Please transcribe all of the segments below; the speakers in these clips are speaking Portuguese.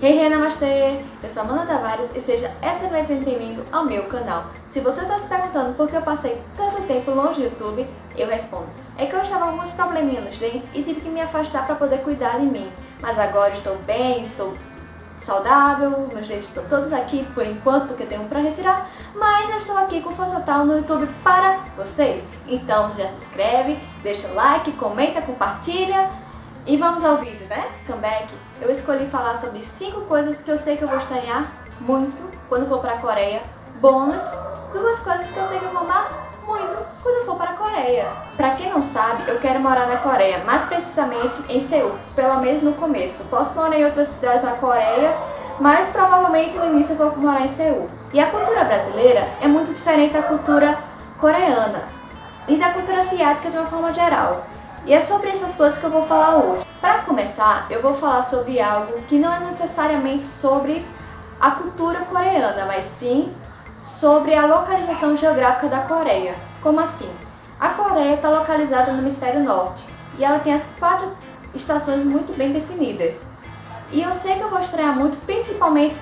Hey, namastê! Eu sou a Amanda Tavares e seja excelentemente bem-vindo ao meu canal. Se você está se perguntando por que eu passei tanto tempo longe do YouTube, eu respondo. É que eu estava com alguns probleminhas nos dentes e tive que me afastar para poder cuidar de mim. Mas agora estou bem, estou saudável, meus dentes estão todos aqui por enquanto porque eu tenho um para retirar, mas eu estou aqui com força total no YouTube para vocês. Então já se inscreve, deixa o like, comenta, compartilha. E vamos ao vídeo, né? Comeback. Eu escolhi falar sobre 5 coisas que eu sei que eu vou estranhar muito quando for para a Coreia. Bônus, 2 coisas que eu sei que eu vou amar muito quando eu for para a Coreia. Pra quem não sabe, eu quero morar na Coreia, mais precisamente em Seul, pelo menos no começo. Posso morar em outras cidades da Coreia, mas provavelmente no início eu vou morar em Seul. E a cultura brasileira é muito diferente da cultura coreana e da cultura asiática de uma forma geral. E é sobre essas coisas que eu vou falar hoje. Para começar, eu vou falar sobre algo que não é necessariamente sobre a cultura coreana, mas sim sobre a localização geográfica da Coreia. Como assim? A Coreia está localizada no hemisfério norte e ela tem as 4 estações muito bem definidas. E eu sei que eu vou estranhar muito, principalmente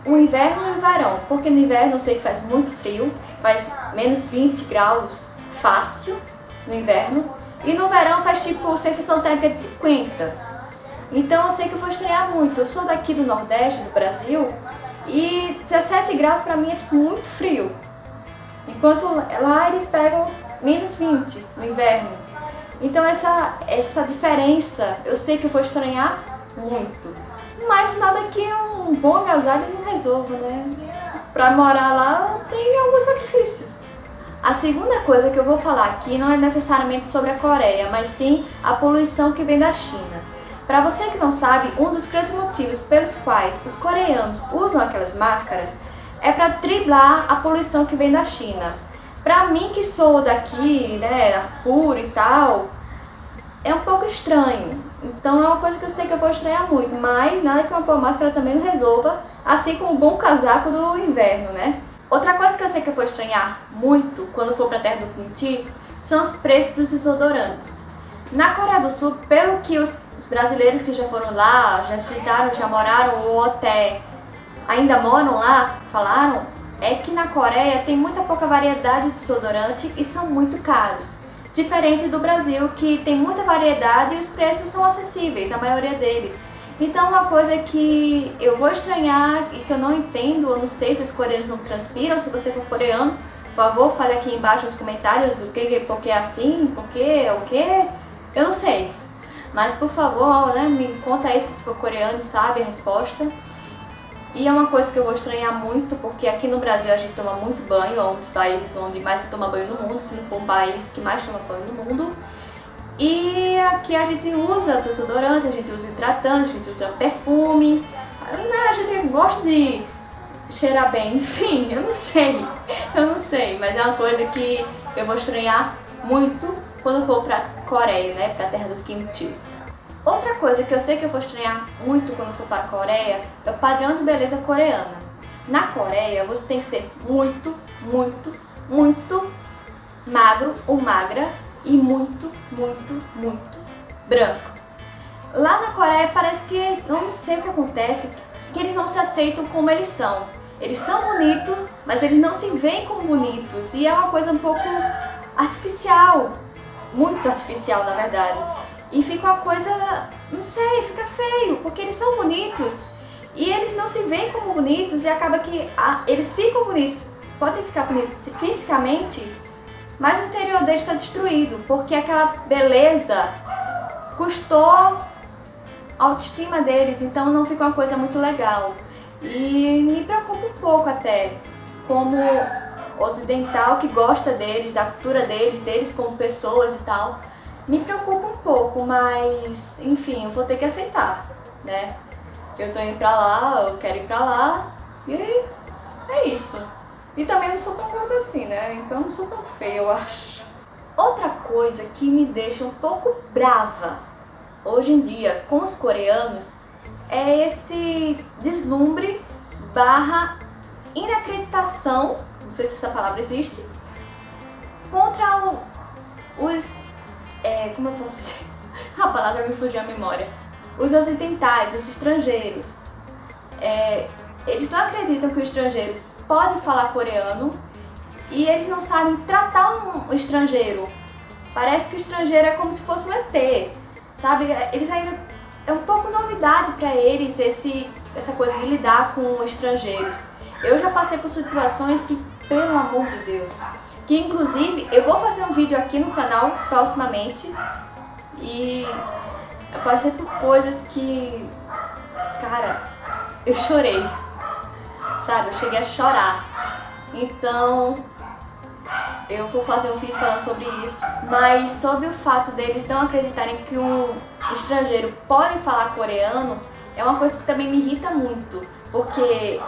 o inverno e o verão, porque no inverno eu sei que faz muito frio, faz menos 20 graus fácil no inverno. E no verão faz tipo sensação térmica de 50. Então eu sei que eu vou estranhar muito. Eu sou daqui do Nordeste do Brasil e 17 graus pra mim é tipo muito frio. Enquanto lá eles pegam menos 20 no inverno. Então essa diferença eu sei que eu vou estranhar muito. Mas nada que um bom agasalho não resolva, né? Pra morar lá tem alguns sacrifícios. A segunda coisa que eu vou falar aqui não é necessariamente sobre a Coreia, mas sim a poluição que vem da China. Para você que não sabe, um dos grandes motivos pelos quais os coreanos usam aquelas máscaras é para driblar a poluição que vem da China. Para mim que sou daqui, né, puro e tal, é um pouco estranho. Então é uma coisa que eu sei que eu vou estranhar muito, mas nada que uma boa máscara também não resolva, assim como um bom casaco do inverno, né? Outra coisa que eu sei que eu vou estranhar muito quando for para a terra do kimchi são os preços dos desodorantes. Na Coreia do Sul, pelo que os brasileiros que já foram lá, já visitaram, já moraram ou até ainda moram lá, falaram, é que na Coreia tem muita pouca variedade de desodorante e são muito caros. Diferente do Brasil, que tem muita variedade e os preços são acessíveis, a maioria deles. Então uma coisa que eu vou estranhar e que eu não entendo, eu não sei se os coreanos não transpiram, se você for coreano, por favor, fale aqui embaixo nos comentários o que, porque é assim, porque, o que, eu não sei. Mas por favor, né, me conta isso se for coreano e sabe a resposta. E é uma coisa que eu vou estranhar muito, porque aqui no Brasil a gente toma muito banho, é um dos países onde mais se toma banho no mundo, se não for o país que mais toma banho no mundo. E aqui a gente usa desodorante, a gente usa hidratante, a gente usa perfume, a gente gosta de cheirar bem, enfim, eu não sei, mas é uma coisa que eu vou estranhar muito quando for pra Coreia, né, pra terra do kimchi. Outra coisa que eu sei que eu vou estranhar muito quando for para a Coreia é o padrão de beleza coreana. Na Coreia você tem que ser muito magro ou magra e muito branco. Lá na Coreia parece que, eu não sei o que acontece, que eles não se aceitam como eles são. Eles são bonitos, mas eles não se veem como bonitos e é uma coisa um pouco artificial, muito artificial na verdade. E fica uma coisa, não sei, fica feio, porque eles são bonitos e eles não se veem como bonitos e acaba que eles ficam bonitos, podem ficar bonitos fisicamente, mas o interior deles está destruído, porque aquela beleza custou a autoestima deles, então não fica uma coisa muito legal. E me preocupa um pouco até, como ocidental que gosta deles, da cultura deles como pessoas e tal. Me preocupa um pouco, mas enfim, eu vou ter que aceitar, né? Eu tô indo pra lá, eu quero ir pra lá, e é isso. E também não sou tão gorda assim, né? Então não sou tão feia, eu acho. Outra coisa que me deixa um pouco brava hoje em dia com os coreanos é esse deslumbre barra inacreditação, não sei se essa palavra existe, contra os... como eu posso dizer? A palavra me fugiu à memória. Os ocidentais, os estrangeiros. Eles não acreditam que o estrangeiro pode falar coreano e eles não sabem tratar um estrangeiro. Parece que o estrangeiro é como se fosse um ET, sabe? Eles ainda é um pouco novidade para eles essa coisa de lidar com estrangeiros. Eu já passei por situações que, pelo amor de Deus, que inclusive eu vou fazer um vídeo aqui no canal proximamente e eu passei por coisas que, cara, eu chorei, sabe? Eu cheguei a chorar. Então eu vou fazer um vídeo falando sobre isso, mas sobre o fato deles não acreditarem que um estrangeiro pode falar coreano é uma coisa que também me irrita muito, porque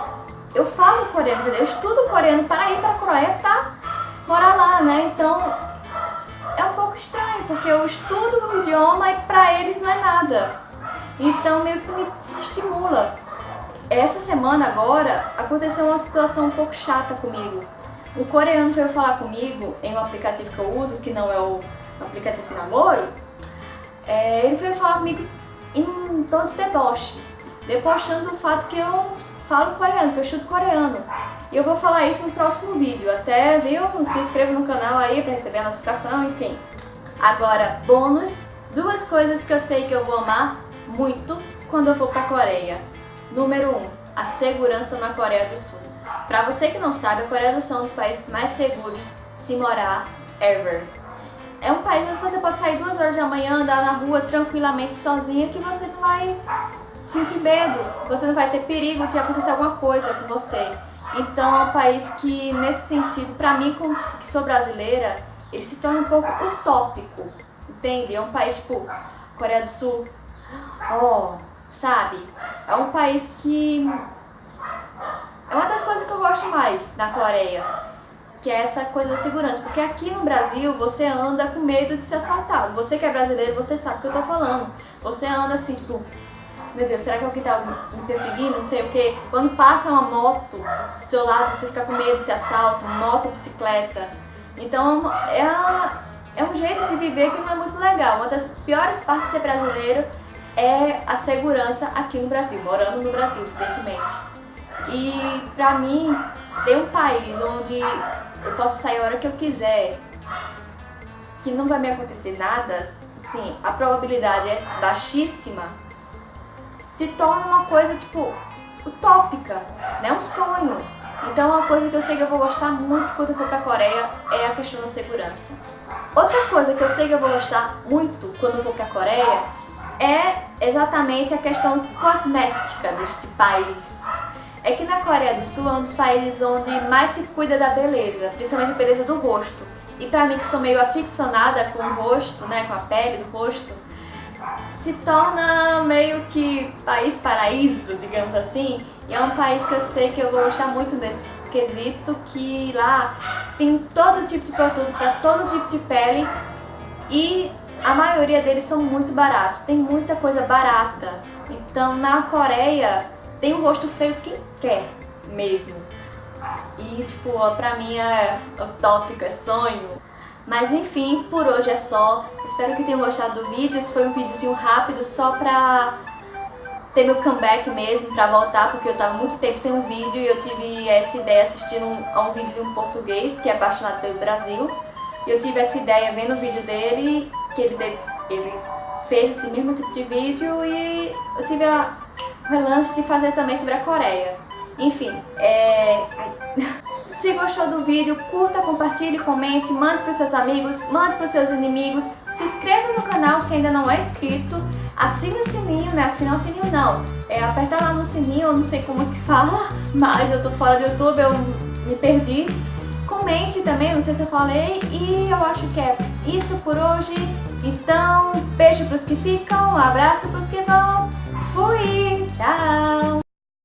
eu falo coreano, eu estudo coreano para ir para a Coreia para morar lá, né? Então é um pouco estranho, porque eu estudo o idioma e para eles não é nada. Então meio que me desestimula. Essa semana agora aconteceu uma situação um pouco chata comigo. Um coreano veio falar comigo em um aplicativo que eu uso, que não é o aplicativo de namoro. Ele veio falar comigo em tom de deboche, debochando do fato que eu falo coreano, que eu estudo coreano. E eu vou falar isso no próximo vídeo. Até, viu? Se inscreva no canal aí pra receber a notificação, enfim. Agora, bônus, 2 coisas que eu sei que eu vou amar muito quando eu for pra Coreia. Número 1, a segurança na Coreia do Sul. Pra você que não sabe, a Coreia do Sul é um dos países mais seguros de se morar ever. É um país onde você pode sair 2 horas da manhã, andar na rua tranquilamente sozinha, que você não vai sentir medo, você não vai ter perigo de acontecer alguma coisa com você. Então é um país que, nesse sentido, pra mim, que sou brasileira, ele se torna um pouco utópico, entende? É um país tipo Coreia do Sul, sabe? É um país que é uma das coisas que eu gosto mais na Coreia, que é essa coisa da segurança, porque aqui no Brasil você anda com medo de ser assaltado. Você que é brasileiro, você sabe o que eu tô falando. Você anda assim, tipo, meu Deus, será que alguém tá me perseguindo? Não sei o que. Quando passa uma moto do seu lado, você fica com medo de ser assalto, moto, bicicleta. Então é um jeito de viver que não é muito legal. Uma das piores partes de ser brasileiro é a segurança aqui no Brasil, morando no Brasil, evidentemente. E pra mim, ter um país onde eu posso sair a hora que eu quiser, que não vai me acontecer nada, assim, a probabilidade é baixíssima, se torna uma coisa, tipo, utópica, né? Um sonho. Então, uma coisa que eu sei que eu vou gostar muito quando eu for pra Coreia é a questão da segurança. Outra coisa que eu sei que eu vou gostar muito quando eu for pra Coreia é exatamente a questão cosmética deste país. É que na Coreia do Sul é um dos países onde mais se cuida da beleza, principalmente a beleza do rosto. E pra mim, que sou meio aficionada com o rosto, né, com a pele do rosto, se torna meio que país paraíso, digamos assim. E é um país que eu sei que eu vou gostar muito desse quesito, que lá tem todo tipo de produto para todo tipo de pele e a maioria deles são muito baratos, tem muita coisa barata. Então na Coreia tem um rosto feio quem quer mesmo. E tipo, pra mim é utópico, é sonho. Mas enfim, por hoje é só. Espero que tenham gostado do vídeo. Esse foi um videozinho rápido só pra ter meu comeback mesmo, pra voltar, porque eu tava muito tempo sem um vídeo e eu tive essa ideia assistindo a um vídeo de um português que é apaixonado pelo Brasil. E eu tive essa ideia vendo o vídeo dele, que ele fez esse mesmo tipo de vídeo, e eu tive o relance de fazer também sobre a Coreia. Enfim, se gostou do vídeo, curta, compartilhe, comente, mande para os seus amigos, mande para os seus inimigos, se inscreva no canal se ainda não é inscrito, assine o sininho, né? Assinar o sininho não, aperta lá no sininho, eu não sei como que fala, mas eu tô fora do YouTube, eu me perdi. Comente também, não sei se eu falei, e eu acho que é isso por hoje. Então, beijo pros que ficam, um abraço pros que vão, fui, tchau!